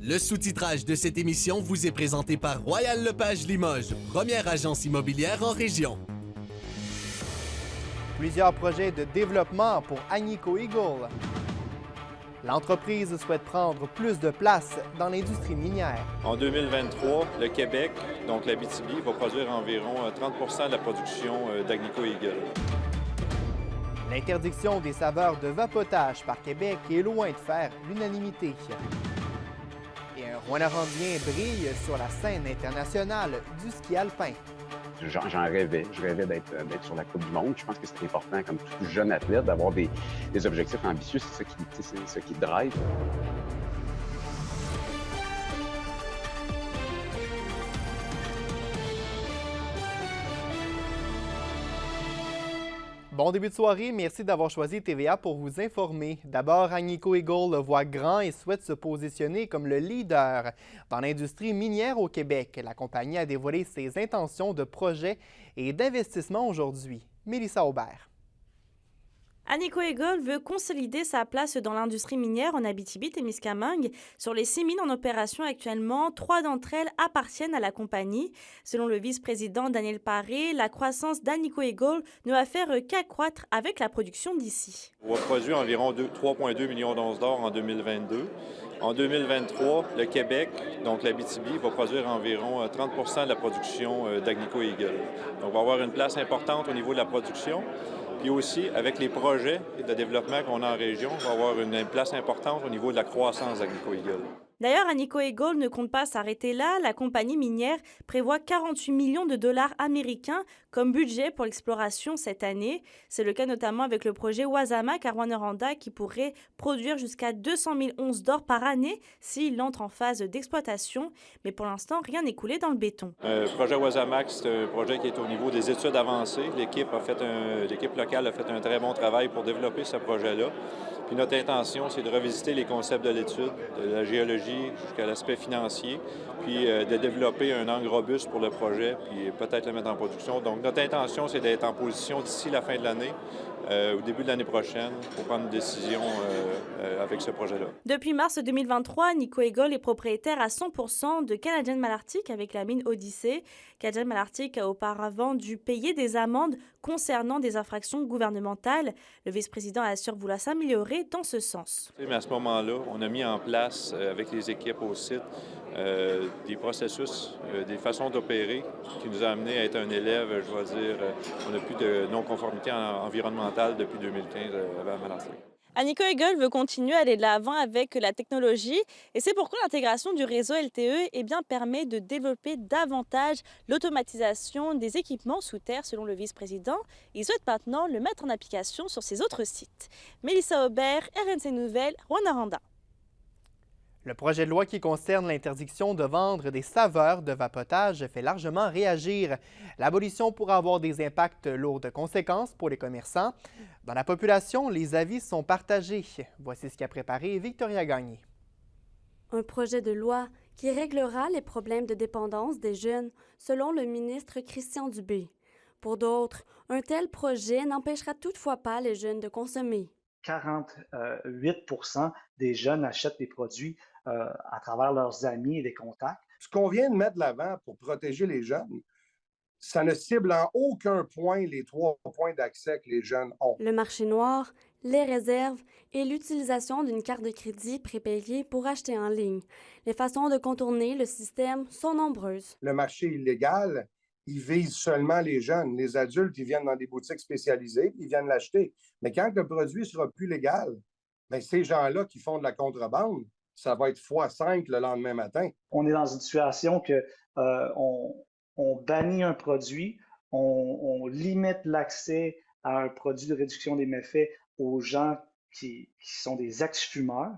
Le sous-titrage de cette émission vous est présenté par Royal Lepage Limoges, première agence immobilière en région. Plusieurs projets de développement pour Agnico Eagle. L'entreprise souhaite prendre plus de place dans l'industrie minière. En 2023, le Québec, donc l'Abitibi, va produire environ 30 de la production d'Agnico Eagle. L'interdiction des saveurs de vapotage par Québec est loin de faire l'unanimité. Et un Rouyn-Norandien brille sur la scène internationale du ski alpin. J'en rêvais. Je rêvais d'être sur la Coupe du monde. Je pense que c'est important, comme tout jeune athlète, d'avoir des objectifs ambitieux. C'est ça qui drive. Bon début de soirée, merci d'avoir choisi TVA pour vous informer. D'abord, Agnico Eagle voit grand et souhaite se positionner comme le leader dans l'industrie minière au Québec. La compagnie a dévoilé ses intentions de projet et d'investissement aujourd'hui. Mélissa Aubert. Agnico Eagle veut consolider sa place dans l'industrie minière en Abitibi-Témiscamingue. Sur les 6 mines en opération actuellement, 3 d'entre elles appartiennent à la compagnie. Selon le vice-président Daniel Paré, la croissance d'Agnico Eagle ne va faire qu'accroître avec la production d'ici. On va produire environ 3,2 millions d'onces d'or en 2022. En 2023, le Québec, donc l'Abitibi, va produire environ 30 de la production d'Agnico Eagle. Donc, on va avoir une place importante au niveau de la production. Puis aussi, avec les projets de développement qu'on a en région, on va avoir une place importante au niveau de la croissance d'Agnico Eagle. D'ailleurs, Agnico Eagle ne compte pas s'arrêter là. La compagnie minière prévoit 48 millions de dollars américains comme budget pour l'exploration cette année. C'est le cas notamment avec le projet Wasamac à Rouyn-Noranda qui pourrait produire jusqu'à 200 000 onces d'or par année s'il entre en phase d'exploitation. Mais pour l'instant, rien n'est coulé dans le béton. Le projet Wasamac, c'est un projet qui est au niveau des études avancées. L'équipe locale a fait un très bon travail pour développer ce projet-là. Puis notre intention, c'est de revisiter les concepts de l'étude, de la géologie jusqu'à l'aspect financier, puis de développer un angle robuste pour le projet, puis peut-être le mettre en production. Donc notre intention, c'est d'être en position d'ici la fin de l'année, au début de l'année prochaine, pour prendre une décision avec ce projet-là. Depuis mars 2023, Agnico Eagle est propriétaire à 100% de Canadian Malartic avec la mine Odyssey. Canadian Malartic a auparavant dû payer des amendes concernant des infractions gouvernementales. Le vice-président assure vouloir s'améliorer dans ce sens. Mais à ce moment-là, on a mis en place, avec les équipes au site, des processus, des façons d'opérer qui nous a amené à être un élève, je vais dire, on n'a plus de non-conformité environnementale depuis 2015 à Malartic. Agnico Eagle veut continuer à aller de l'avant avec la technologie et c'est pourquoi l'intégration du réseau LTE permet de développer davantage l'automatisation des équipements sous terre selon le vice-président. Il souhaite maintenant le mettre en application sur ses autres sites. Mélissa Aubert, RNC Nouvelles, Rouyn-Noranda. Le projet de loi qui concerne l'interdiction de vendre des saveurs de vapotage fait largement réagir. L'abolition pourra avoir des impacts lourds de conséquences pour les commerçants. Dans la population, les avis sont partagés. Voici ce qu'a préparé Victoria Gagné. Un projet de loi qui réglera les problèmes de dépendance des jeunes, selon le ministre Christian Dubé. Pour d'autres, un tel projet n'empêchera toutefois pas les jeunes de consommer. 48 des jeunes achètent des produits à travers leurs amis et des contacts. Ce qu'on vient de mettre de l'avant pour protéger les jeunes, ça ne cible en aucun point les 3 points d'accès que les jeunes ont. Le marché noir, les réserves et l'utilisation d'une carte de crédit prépayée pour acheter en ligne. Les façons de contourner le système sont nombreuses. Le marché illégal, il vise seulement les jeunes. Les adultes, ils viennent dans des boutiques spécialisées et ils viennent l'acheter. Mais quand le produit sera plus légal, bien, ces gens-là qui font de la contrebande, ça va être x5 le lendemain matin. On est dans une situation que on bannit un produit, on limite l'accès à un produit de réduction des méfaits aux gens qui sont des ex-fumeurs.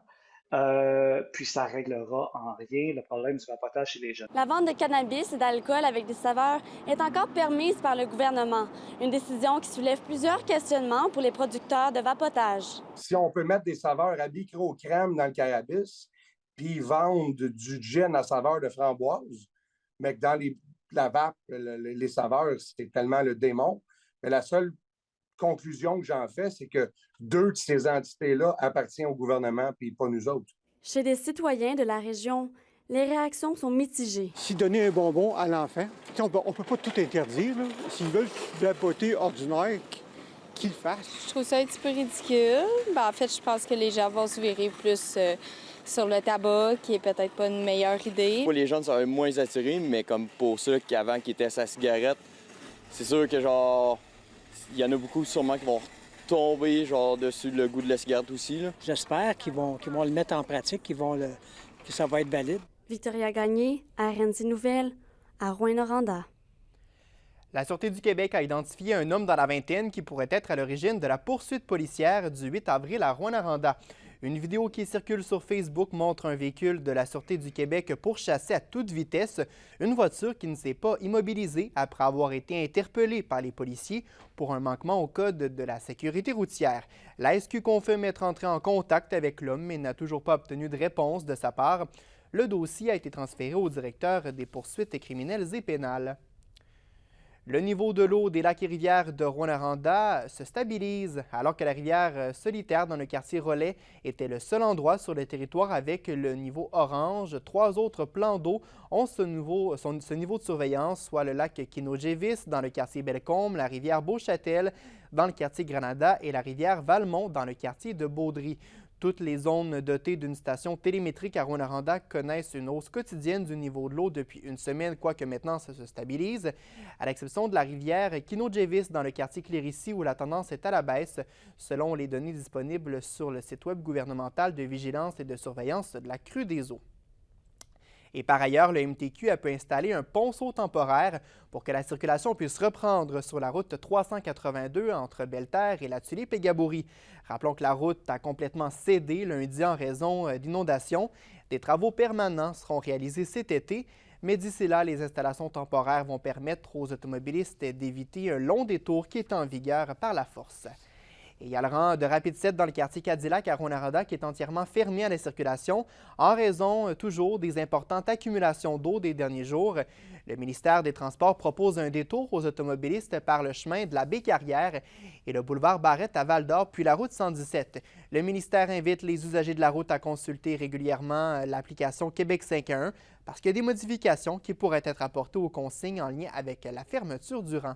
Puis ça réglera en rien le problème du vapotage chez les jeunes. La vente de cannabis et d'alcool avec des saveurs est encore permise par le gouvernement. Une décision qui soulève plusieurs questionnements pour les producteurs de vapotage. Si on peut mettre des saveurs à micro-crème dans le cannabis, puis vendre du gin à saveur de framboise, mais que dans la vape, les saveurs, c'est tellement le démon. Mais la seule conclusion que j'en fais, c'est que 2 de ces entités-là appartiennent au gouvernement, puis pas nous autres. Chez des citoyens de la région, les réactions sont mitigées. Si donner un bonbon à l'enfant, on peut pas tout interdire. S'ils veulent vapoter ordinaire, qu'ils le fassent. Je trouve ça un petit peu ridicule. En fait, je pense que les gens vont se virer plus sur le tabac, qui est peut-être pas une meilleure idée. Pour les jeunes, ça va être moins attiré, mais comme pour ceux qui avant qui étaient sa cigarette, c'est sûr que genre il y en a beaucoup sûrement qui vont tomber genre dessus le goût de la cigarette aussi. J'espère qu'ils vont le mettre en pratique, que ça va être valide. Victoria Gagné, RNC Nouvelles, à Rouyn-Noranda. La Sûreté du Québec a identifié un homme dans la vingtaine qui pourrait être à l'origine de la poursuite policière du 8 avril à Rouyn-Noranda. Une vidéo qui circule sur Facebook montre un véhicule de la Sûreté du Québec pourchasser à toute vitesse une voiture qui ne s'est pas immobilisée après avoir été interpellée par les policiers pour un manquement au code de la sécurité routière. La SQ confirme être entrée en contact avec l'homme mais n'a toujours pas obtenu de réponse de sa part. Le dossier a été transféré au directeur des poursuites criminelles et pénales. Le niveau de l'eau des lacs et rivières de Rouyn-Noranda se stabilise alors que la rivière Solitaire dans le quartier Relais était le seul endroit sur le territoire avec le niveau orange. 3 autres plans d'eau ont ce niveau de surveillance, soit le lac Kinojevis dans le quartier Bellecombe, la rivière Beauchâtel dans le quartier Granada et la rivière Valmont dans le quartier de Baudry. Toutes les zones dotées d'une station télémétrique à Rouyn-Noranda connaissent une hausse quotidienne du niveau de l'eau depuis une semaine, quoique maintenant ça se stabilise, à l'exception de la rivière Kinojevis dans le quartier Clérici où la tendance est à la baisse, selon les données disponibles sur le site web gouvernemental de vigilance et de surveillance de la crue des eaux. Et par ailleurs, le MTQ a pu installer un ponceau temporaire pour que la circulation puisse reprendre sur la route 382 entre Belle-Terre et la Tulipe-et-Gabouri. Rappelons que la route a complètement cédé lundi en raison d'inondations. Des travaux permanents seront réalisés cet été, mais d'ici là, les installations temporaires vont permettre aux automobilistes d'éviter un long détour qui est en vigueur par la force. Et il y a le rang de Rapid 7 dans le quartier Cadillac à Rouyn-Noranda qui est entièrement fermé à la circulation en raison toujours des importantes accumulations d'eau des derniers jours. Le ministère des Transports propose un détour aux automobilistes par le chemin de la Baie-Carrière et le boulevard Barrette à Val-d'Or, puis la route 117. Le ministère invite les usagers de la route à consulter régulièrement l'application Québec 511 parce qu'il y a des modifications qui pourraient être apportées aux consignes en lien avec la fermeture du rang.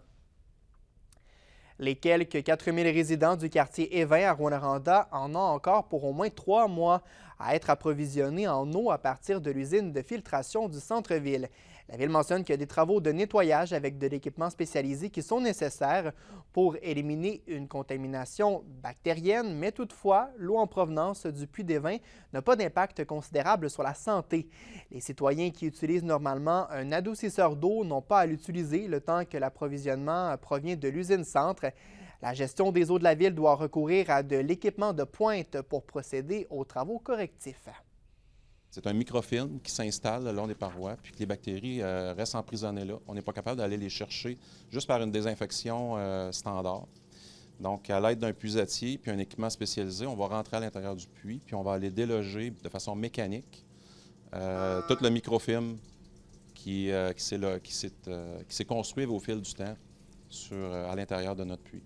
Les quelques 4000 résidents du quartier Évin à Rouyn-Noranda en ont encore pour au moins 3 mois à être approvisionnés en eau à partir de l'usine de filtration du centre-ville. La Ville mentionne qu'il y a des travaux de nettoyage avec de l'équipement spécialisé qui sont nécessaires pour éliminer une contamination bactérienne, mais toutefois, l'eau en provenance du puits d'Évin n'a pas d'impact considérable sur la santé. Les citoyens qui utilisent normalement un adoucisseur d'eau n'ont pas à l'utiliser le temps que l'approvisionnement provient de l'usine centre. La gestion des eaux de la Ville doit recourir à de l'équipement de pointe pour procéder aux travaux correctifs. C'est un microfilm qui s'installe le long des parois, puis que les bactéries restent emprisonnées là. On n'est pas capable d'aller les chercher juste par une désinfection standard. Donc, à l'aide d'un puisatier puis un équipement spécialisé, on va rentrer à l'intérieur du puits, puis on va aller déloger de façon mécanique tout le microfilm qui s'est construit au fil du temps à l'intérieur de notre puits.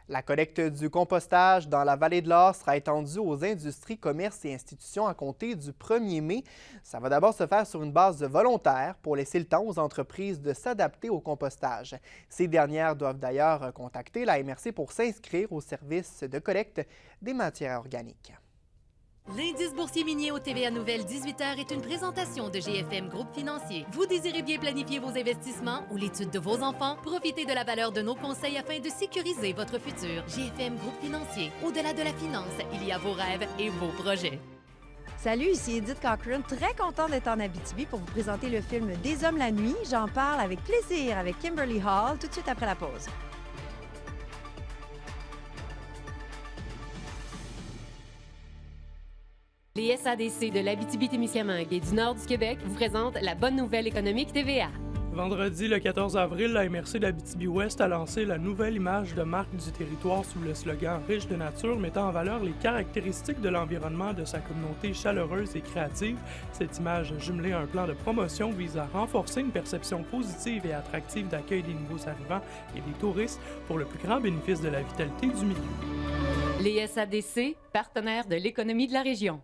La collecte du compostage dans la vallée de l'Or sera étendue aux industries, commerces et institutions à compter du 1er mai. Ça va d'abord se faire sur une base volontaire pour laisser le temps aux entreprises de s'adapter au compostage. Ces dernières doivent d'ailleurs contacter la MRC pour s'inscrire au service de collecte des matières organiques. L'indice boursier minier au TVA Nouvelle 18h est une présentation de GFM Groupe Financier. Vous désirez bien planifier vos investissements ou l'étude de vos enfants? Profitez de la valeur de nos conseils afin de sécuriser votre futur. GFM Groupe Financier. Au-delà de la finance, il y a vos rêves et vos projets. Salut, ici Edith Cochrane, très contente d'être en Abitibi pour vous présenter le film Des hommes la nuit. J'en parle avec plaisir avec Kimberly Hall tout de suite après la pause. Les SADC de l'Abitibi-Témiscamingue et du nord du Québec vous présentent la bonne nouvelle économique TVA. Vendredi, le 14 avril, la MRC d'Abitibi-Ouest a lancé la nouvelle image de marque du territoire sous le slogan « Riche de nature » mettant en valeur les caractéristiques de l'environnement de sa communauté chaleureuse et créative. Cette image jumelée à un plan de promotion vise à renforcer une perception positive et attractive d'accueil des nouveaux arrivants et des touristes pour le plus grand bénéfice de la vitalité du milieu. Les SADC, partenaires de l'économie de la région.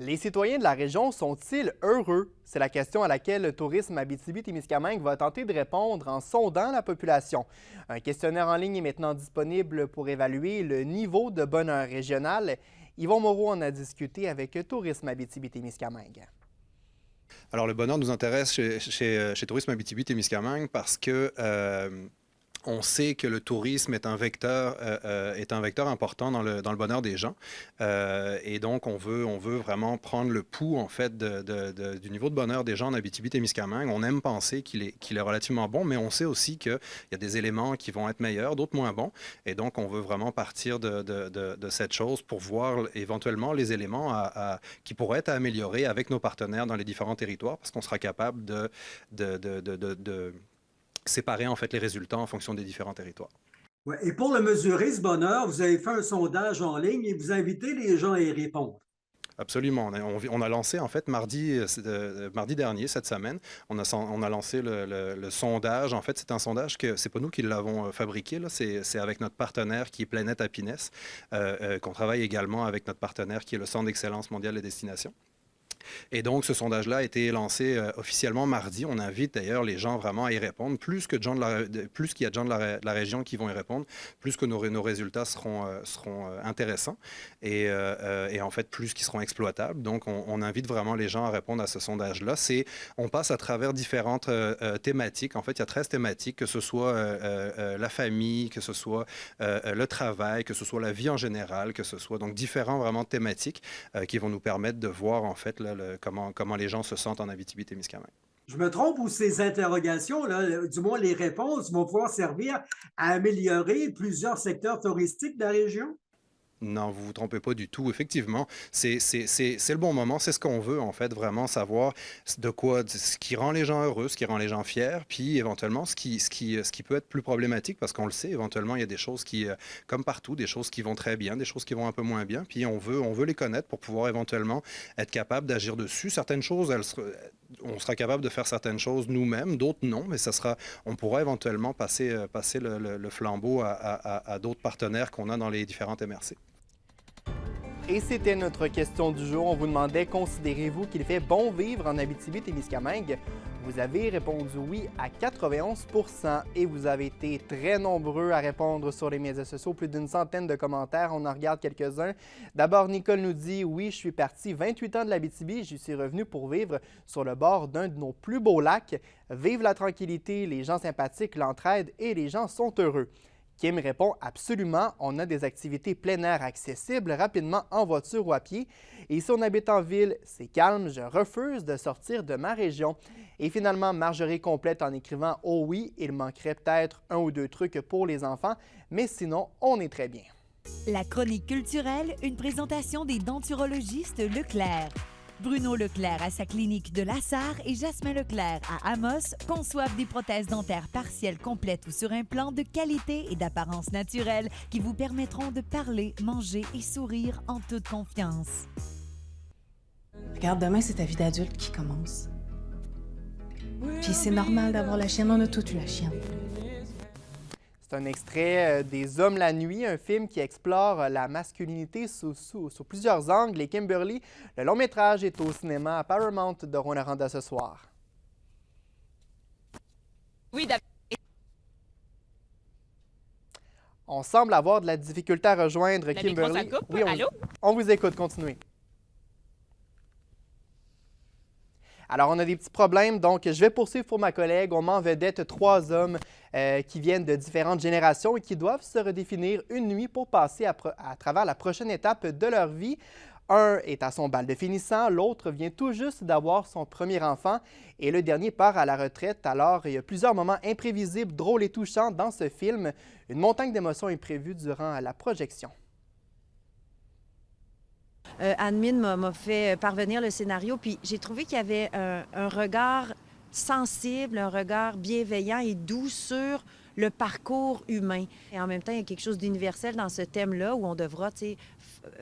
Les citoyens de la région sont-ils heureux? C'est la question à laquelle Tourisme Abitibi-Témiscamingue va tenter de répondre en sondant la population. Un questionnaire en ligne est maintenant disponible pour évaluer le niveau de bonheur régional. Yvon Moreau en a discuté avec Tourisme Abitibi-Témiscamingue. Alors, le bonheur nous intéresse chez Tourisme Abitibi-Témiscamingue parce que on sait que le tourisme est un vecteur important dans le bonheur des gens. Et donc, on veut vraiment prendre le pouls, en fait, du niveau de bonheur des gens en Abitibi-Témiscamingue. On aime penser qu'il est relativement bon, mais on sait aussi qu'il y a des éléments qui vont être meilleurs, d'autres moins bons. Et donc, on veut vraiment partir de cette chose pour voir éventuellement les éléments qui pourraient être améliorés avec nos partenaires dans les différents territoires, parce qu'on sera capable de séparer en fait les résultats en fonction des différents territoires. Ouais, et pour le mesurer, ce bonheur, vous avez fait un sondage en ligne et vous invitez les gens à y répondre. Absolument. On a lancé, en fait, mardi dernier, cette semaine, on a lancé le sondage. En fait, c'est un sondage que c'est pas nous qui l'avons fabriqué, c'est avec notre partenaire qui est Planète Happiness, qu'on travaille également avec notre partenaire qui est le Centre d'excellence mondiale des destinations. Et donc, ce sondage-là a été lancé officiellement mardi. On invite d'ailleurs les gens vraiment à y répondre. Plus qu'il y a de gens de la région qui vont y répondre, plus que nos résultats seront intéressants et en fait, plus qu'ils seront exploitables. Donc, on invite vraiment les gens à répondre à ce sondage-là. On passe à travers différentes thématiques. En fait, il y a 13 thématiques, que ce soit la famille, que ce soit le travail, que ce soit la vie en général, que ce soit donc différents vraiment thématiques qui vont nous permettre de voir en fait comment les gens se sentent en Abitibi-Témiscamingue. Je me trompe ou ces interrogations, là, du moins les réponses, vont pouvoir servir à améliorer plusieurs secteurs touristiques de la région? Non, vous ne vous trompez pas du tout. Effectivement, c'est le bon moment. C'est ce qu'on veut, en fait, vraiment savoir ce qui rend les gens heureux, ce qui rend les gens fiers, puis éventuellement ce qui peut être plus problématique, parce qu'on le sait, éventuellement, il y a des choses qui, comme partout, des choses qui vont très bien, des choses qui vont un peu moins bien, puis on veut les connaître pour pouvoir éventuellement être capable d'agir dessus. Certaines choses, on sera capable de faire certaines choses nous-mêmes, d'autres non, mais on pourra éventuellement passer le flambeau à d'autres partenaires qu'on a dans les différentes MRC. Et c'était notre question du jour. On vous demandait, considérez-vous qu'il fait bon vivre en Abitibi-Témiscamingue? Vous avez répondu oui à 91 % et vous avez été très nombreux à répondre sur les médias sociaux. Plus d'une centaine de commentaires. On en regarde quelques-uns. D'abord, Nicole nous dit « Oui, je suis parti 28 ans de l'Abitibi. J'y suis revenu pour vivre sur le bord d'un de nos plus beaux lacs. Vive la tranquillité, les gens sympathiques, l'entraide et les gens sont heureux. » Kim répond « Absolument, on a des activités plein air accessibles rapidement en voiture ou à pied. Et si on habite en ville, c'est calme, je refuse de sortir de ma région. » Et finalement, Marjorie complète en écrivant « Oh oui, il manquerait peut-être un ou deux trucs pour les enfants, mais sinon, on est très bien. » La chronique culturelle, une présentation des denturologistes Leclerc. Bruno Leclerc à sa clinique de Lassar et Jasmin Leclerc à Amos conçoivent des prothèses dentaires partielles complètes ou sur implant de qualité et d'apparence naturelle qui vous permettront de parler, manger et sourire en toute confiance. Regarde, demain, c'est ta vie d'adulte qui commence. Puis c'est normal d'avoir la chienne, on a toutes eu la chienne. C'est un extrait des Hommes la nuit, un film qui explore la masculinité sous plusieurs angles. Et Kimberly, le long-métrage est au cinéma à Paramount de Rouyn-Noranda ce soir. Oui, on semble avoir de la difficulté à rejoindre Kimberly. Oui, on vous écoute, continuez. Alors, on a des petits problèmes, donc je vais poursuivre pour ma collègue. On met en vedette 3 hommes qui viennent de différentes générations et qui doivent se redéfinir une nuit pour passer à travers la prochaine étape de leur vie. Un est à son bal de finissant, l'autre vient tout juste d'avoir son premier enfant et le dernier part à la retraite. Alors, il y a plusieurs moments imprévisibles, drôles et touchants dans ce film. Une montagne d'émotions est prévue durant la projection. Anne-Mine m'a fait parvenir le scénario, puis j'ai trouvé qu'il y avait un regard sensible, un regard bienveillant et doux sur le parcours humain. Et en même temps, il y a quelque chose d'universel dans ce thème-là où on devra, tu sais,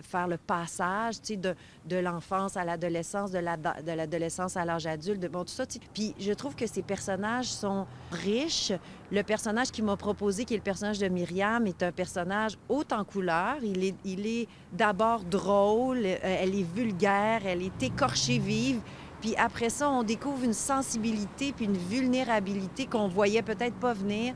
faire le passage, tu sais, de l'enfance à l'adolescence, de l'adolescence à l'âge adulte, bon, tout ça, tu sais. Puis je trouve que ces personnages sont riches. Le personnage qui m'a proposé, qui est le personnage de Myriam, est un personnage haut en couleur. Il est d'abord drôle, elle est vulgaire, elle est écorchée vive. Puis après ça, on découvre une sensibilité puis une vulnérabilité qu'on voyait peut-être pas venir.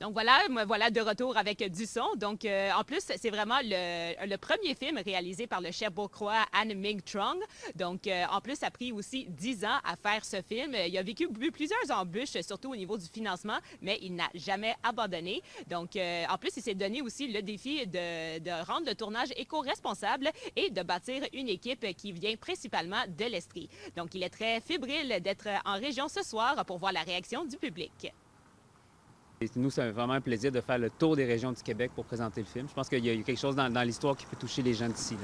Donc voilà, me voilà de retour avec du son. Donc en plus, c'est vraiment le premier film réalisé par le chef beaucrois Anh Minh Trong. Donc en plus, ça a pris aussi 10 ans à faire ce film. Il a vécu plusieurs embûches, surtout au niveau du financement, mais il n'a jamais abandonné. Donc en plus, il s'est donné aussi le défi de rendre le tournage éco-responsable et de bâtir une équipe qui vient principalement de l'Estrie. Donc il est très fébrile d'être en région ce soir pour voir la réaction du public. Nous, c'est vraiment un plaisir de faire le tour des régions du Québec pour présenter le film. Je pense qu'il y a quelque chose dans l'histoire qui peut toucher les gens d'ici.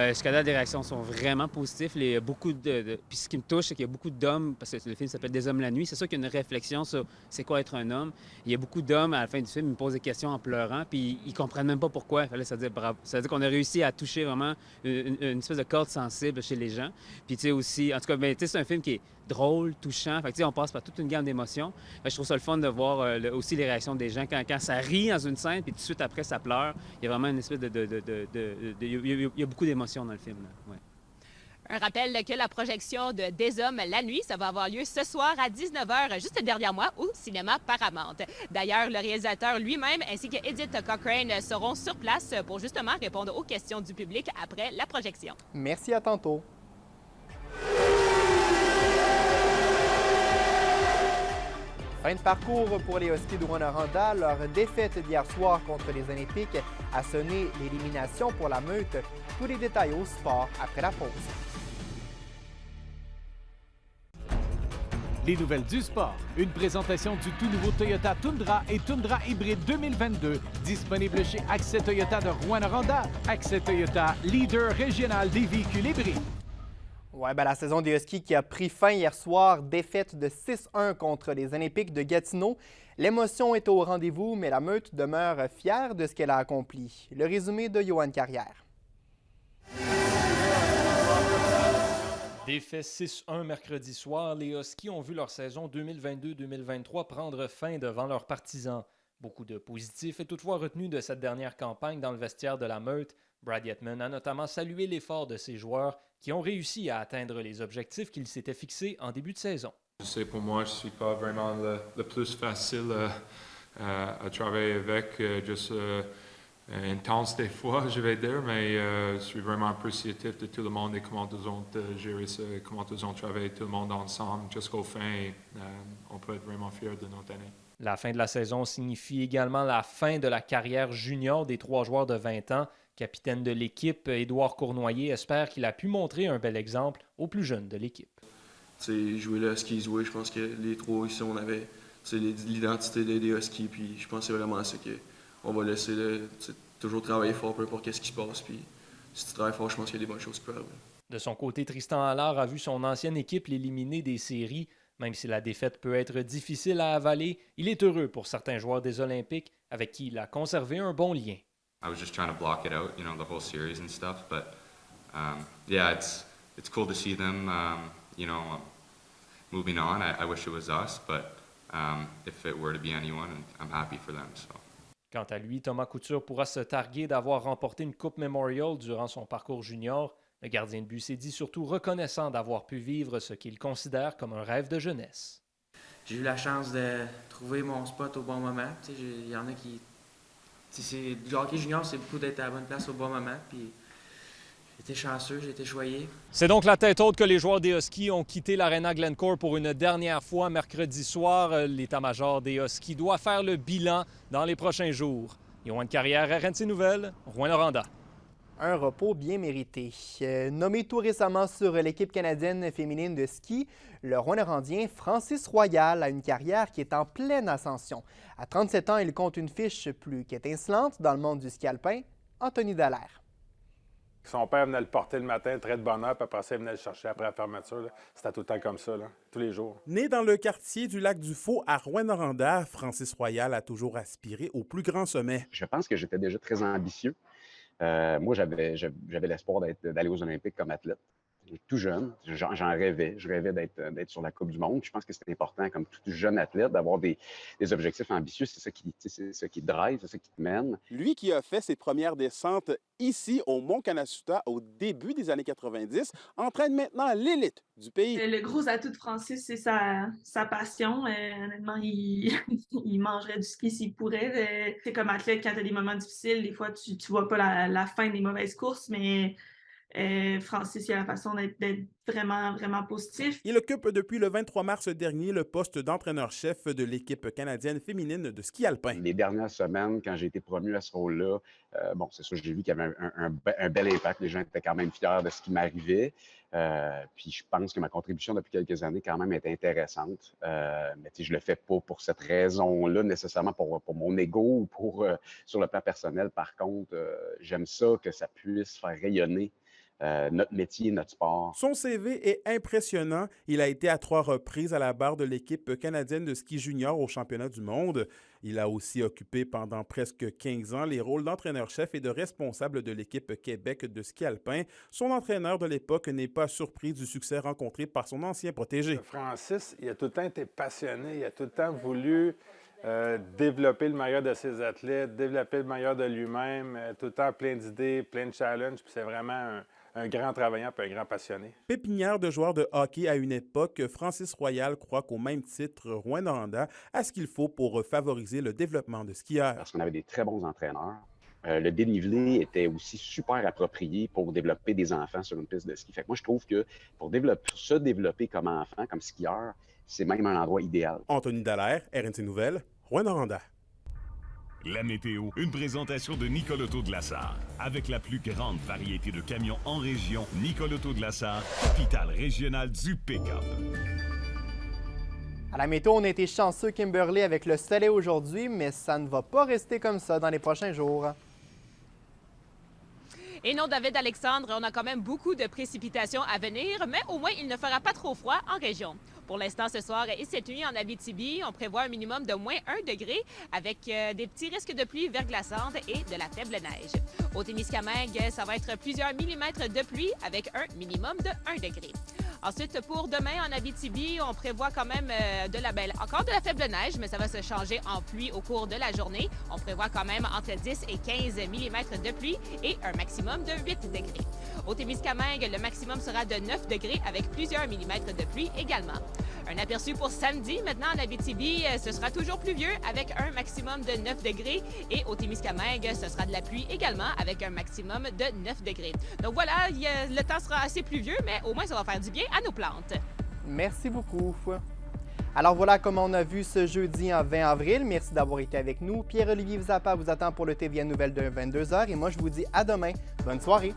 Jusqu'à là, les réactions sont vraiment positives. Puis ce qui me touche, c'est qu'il y a beaucoup d'hommes, parce que le film s'appelle « Des hommes la nuit », c'est sûr qu'il y a une réflexion sur c'est quoi être un homme. Il y a beaucoup d'hommes, à la fin du film, ils me posent des questions en pleurant, puis ils comprennent même pas pourquoi. Ça veut dire qu'on a réussi à toucher vraiment une espèce de corde sensible chez les gens. Puis tu sais aussi, en tout cas, c'est un film qui est drôle, touchant. Fait que, on passe par toute une gamme d'émotions. Je trouve ça le fun de voir aussi les réactions des gens. Quand ça rit dans une scène, puis tout de suite après, ça pleure, il y a vraiment une espèce il y a beaucoup d'émotions dans le film. Là. Ouais. Un rappel que la projection de Des hommes la nuit, ça va avoir lieu ce soir à 19h, juste derrière moi, au cinéma Paramount. D'ailleurs, le réalisateur lui-même ainsi que Edith Cochrane seront sur place pour justement répondre aux questions du public après la projection. Merci, à tantôt. Fin de parcours pour les Huskies de Rouyn-Noranda. Leur défaite d'hier soir contre les Olympiques a sonné l'élimination pour la Meute. Tous les détails au sport après la pause. Les nouvelles du sport. Une présentation du tout nouveau Toyota Tundra et Tundra Hybride 2022. Disponible chez Accès Toyota de Rouyn-Noranda. Accès Toyota, leader régional des véhicules hybrides. Ouais, la saison des Huskies qui a pris fin hier soir, défaite de 6-1 contre les Olympiques de Gatineau. L'émotion est au rendez-vous, mais la Meute demeure fière de ce qu'elle a accompli. Le résumé de Johan Carrière. Défait 6-1 mercredi soir, les Huskies ont vu leur saison 2022-2023 prendre fin devant leurs partisans. Beaucoup de positifs est toutefois retenu de cette dernière campagne dans le vestiaire de la Meute. Brad Yetman a notamment salué l'effort de ses joueurs qui ont réussi à atteindre les objectifs qu'ils s'étaient fixés en début de saison. Je sais, pour moi, je ne suis pas vraiment le plus facile à travailler avec, juste intense des fois, je vais dire, mais je suis vraiment appréciatif de tout le monde et comment ils ont géré ça, comment ils ont travaillé tout le monde ensemble jusqu'au fin. Et, on peut être vraiment fiers de notre année. La fin de la saison signifie également la fin de la carrière junior des 3 joueurs de 20 ans. Capitaine de l'équipe, Édouard Cournoyer espère qu'il a pu montrer un bel exemple aux plus jeunes de l'équipe. Jouer le Husky, je pense que les 3 ici, on avait l'identité des Huskies, puis je pense que c'est vraiment ça qu'on va laisser toujours travailler fort, peu importe ce qui se passe, puis si tu travailles fort, je pense qu'il y a des bonnes choses qui peuvent arriver. De son côté, Tristan Allard a vu son ancienne équipe l'éliminer des séries. Même si la défaite peut être difficile à avaler, il est heureux pour certains joueurs des Olympiques avec qui il a conservé un bon lien. I was just trying to block it out, the whole series and stuff. But yeah, it's cool to see them, moving on. I wish it was us, but if it were to be anyone, I'm happy for them. So. Quant à lui, Thomas Couture pourra se targuer d'avoir remporté une Coupe Memorial durant son parcours junior. Le gardien de but s'est dit surtout reconnaissant d'avoir pu vivre ce qu'il considère comme un rêve de jeunesse. J'ai eu la chance de trouver mon spot au bon moment. Il y en a qui... Le hockey junior, c'est beaucoup d'être à la bonne place au bon moment. Puis j'étais chanceux, j'ai été choyé. C'est donc la tête haute que les joueurs des Huskies ont quitté l'Arena Glencore pour une dernière fois mercredi soir. L'état-major des Huskies doit faire le bilan dans les prochains jours. Yoann Carrière, RNC Nouvelles, Rouyn-Noranda. Un repos bien mérité. Nommé tout récemment sur l'équipe canadienne féminine de ski, le Rouyn-Norandien Francis Royal a une carrière qui est en pleine ascension. À 37 ans, il compte une fiche plus qu'étincelante dans le monde du ski alpin. Anthony Dallaire. Son père venait le porter le matin, très de bonne heure, puis après ça, il venait le chercher après la fermeture. C'était tout le temps comme ça, là, tous les jours. Né dans le quartier du Lac-du-Faux à Rouyn-Noranda, Francis Royal a toujours aspiré au plus grand sommet. Je pense que j'étais déjà très ambitieux. Moi, j'avais l'espoir d'aller aux Olympiques comme athlète. Tout jeune, j'en rêvais. Je rêvais d'être sur la Coupe du monde. Je pense que c'est important, comme tout jeune athlète, d'avoir des objectifs ambitieux. C'est ça qui drive, c'est ça qui te mène. Lui qui a fait ses premières descentes ici, au Mont Kanasuta, au début des années 90, entraîne maintenant l'élite du pays. Le gros atout de Francis, c'est sa passion. Honnêtement, il mangerait du ski s'il pourrait. C'est comme athlète, quand tu as des moments difficiles, des fois, tu vois pas la fin des mauvaises courses, mais... Francis, il a la façon d'être vraiment, vraiment positif. Il occupe depuis le 23 mars dernier le poste d'entraîneur-chef de l'équipe canadienne féminine de ski alpin. Les dernières semaines, quand j'ai été promu à ce rôle-là, c'est sûr, j'ai vu qu'il y avait un bel impact. Les gens étaient quand même fiers de ce qui m'arrivait. Puis je pense que ma contribution depuis quelques années quand même est intéressante. Mais je ne le fais pas pour cette raison-là, nécessairement pour mon ego ou sur le plan personnel. Par contre, j'aime ça que ça puisse faire rayonner notre métier, notre sport. Son CV est impressionnant. Il a été à 3 reprises à la barre de l'équipe canadienne de ski junior au championnat du monde. Il a aussi occupé pendant presque 15 ans les rôles d'entraîneur-chef et de responsable de l'équipe Québec de ski alpin. Son entraîneur de l'époque n'est pas surpris du succès rencontré par son ancien protégé. Francis, il a tout le temps été passionné. Il a tout le temps voulu développer le meilleur de ses athlètes, développer le meilleur de lui-même, tout le temps plein d'idées, plein de challenges. Puis c'est vraiment un grand travaillant et un grand passionné. Pépinière de joueurs de hockey à une époque, Francis Royal croit qu'au même titre, Rouyn-Noranda a ce qu'il faut pour favoriser le développement de skieurs. Parce qu'on avait des très bons entraîneurs. Le dénivelé était aussi super approprié pour développer des enfants sur une piste de ski. Fait que moi, je trouve que pour se développer comme enfant, comme skieur, c'est même un endroit idéal. Anthony Dallaire, RNC Nouvelles, Rouyn-Noranda. La météo, une présentation de Nicole Auto de la Sarre. Avec la plus grande variété de camions en région, Nicole Auto de la Sarre, capitale régionale du pick-up. À la météo, on a été chanceux, Kimberly, avec le soleil aujourd'hui, mais ça ne va pas rester comme ça dans les prochains jours. Et non, David Alexandre, on a quand même beaucoup de précipitations à venir, mais au moins, il ne fera pas trop froid en région. Pour l'instant, ce soir et cette nuit en Abitibi, on prévoit un minimum de moins 1 degré avec des petits risques de pluie verglaçante et de la faible neige. Au Témiscamingue, ça va être plusieurs millimètres de pluie avec un minimum de 1 degré. Ensuite, pour demain, en Abitibi, on prévoit quand même encore de la faible neige, mais ça va se changer en pluie au cours de la journée. On prévoit quand même entre 10 et 15 mm de pluie et un maximum de 8 degrés. Au Témiscamingue, le maximum sera de 9 degrés avec plusieurs millimètres de pluie également. Un aperçu pour samedi, maintenant en Abitibi, ce sera toujours pluvieux avec un maximum de 9 degrés et au Témiscamingue, ce sera de la pluie également avec un maximum de 9 degrés. Donc voilà, le temps sera assez pluvieux, mais au moins ça va faire du bien à nos plantes. Merci beaucoup. Alors voilà comment on a vu ce jeudi en 20 avril. Merci d'avoir été avec nous. Pierre-Olivier Zappa vous attend pour le TVN Nouvelles de 22h et moi je vous dis à demain. Bonne soirée.